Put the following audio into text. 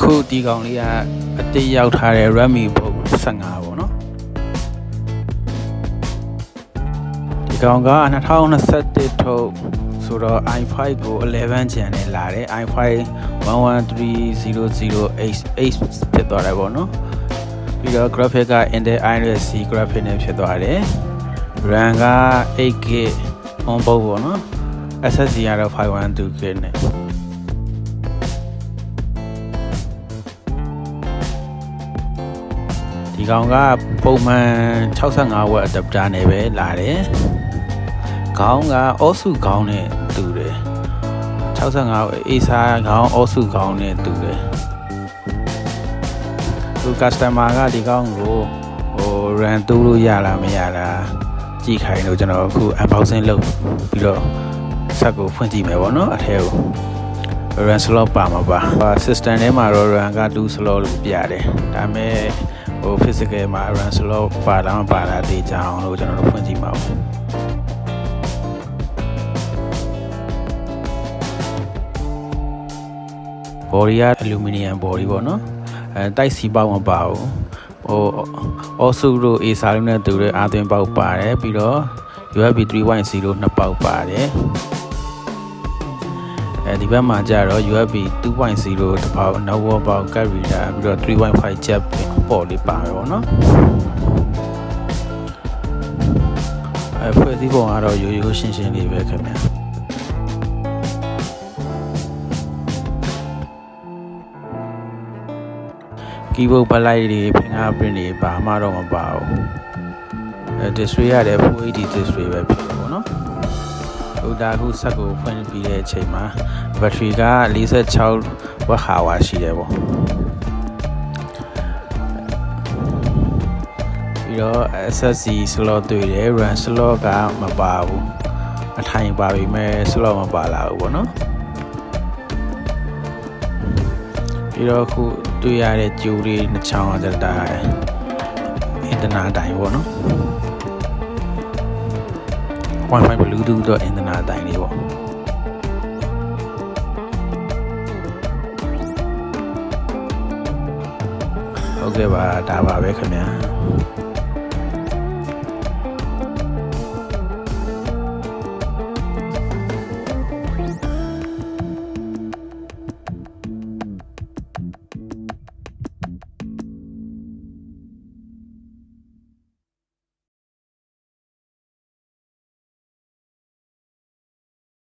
အခုဒီကောင်လေးကအတိတ်ရောက်ထားတဲ့ Redmi Book 15ပေါ့နော်ဒီကောင်က2021ထုတ်ဆိုတော့ i5 ကို11 Gen နဲ့လာတယ် i5 113008H ဖြစ်သွားတယ်ပေါ့နော်ပြီးတော့ graphic က Intel Iris C graphic နဲ့ဖြစ်သွားတယ် RAM က 8GB on board ပေါ့နော် SSD ကတော့ 512GB နဲ့ဒီကောင်ကပုံမှန်65W adapter နဲ့ပဲလာတယ်ခေါင်းက Osu ခေါင်းနဲ့တူတယ်65W Acer ခေါင်း Osu ခေါင်းနဲ့တူတယ်သူ customer ကဒီကောင်ကိုRAM တိုးလို့ရလားမရလားကြည့်ခိုင်းလို့ကျွန်တော်အခု unboxing လုပ်ပြီးတော့ဆက်ကိုဖွင့်ကြည့်မယ်ပေါ့နော်အထဲကို RAM slot ပါမှာပါ system ထဲမှာတော့ RAM က2 slot လို့ပြတယ်ဒါပေမဲ့physical မှာ RAM slot ပါလားမပါလားသိကြအောင်လို့ကျွန်တော်တို့ဖွင့်ကြည့်ပါဦးbody က aluminum body ပေါ့နော်တိုက်စီပေါက်မပါဘူးOsu တို့ Acer တို့နဲ့တူတဲ့အာသွင်းပေါက်ပါတယ်ပြီးတော့ USB 3.0 နှစ်ပေါက်ပါတယ်ဒီဘက်မှာကျတော့ USB 2.0 တစ်ပေါက် Novo ပေါက် card reader ပြီးတော့ 3.5 jack ပေါ်လေးပါမယ်ပေါ့နော်ဖွဲ့စည်းပုံကတော့ရိုးရိုးရှင်းရှင်းလေးပဲခင်ဗျာkeyboard backlight တွေ fingerprint တွေဘာမှတော့မပါဘူးdisplay ရတယ် Full HD display ပဲဖြစ်တယ်ပေါ့နော်ဟိုဒါအခုဆက်ကိုဖွင့်ပြီးတဲ့အချိန်မှာ battery က46 watt-hour ရှိတယ်ပေါ့ပြီးတော့ SSD slot တွေ့တယ် RAM slot ကမပါဘူးအထိုင်ပါပြီမဲ့ slot မပါလာဘူးပေါ့နော်ပြီးတော့အခုတွေ့ရတဲ့ကြိုးလေးနှစ်ချောင်းအသက်တာအင်တာနက်တိုင်းပေါ့နော် Wi-Fi Bluetooth တော့အင်တာနက်တိုင်းလေးပေါ့ဟုတ်ကဲ့ပါဒါပါပဲခင်ဗျာ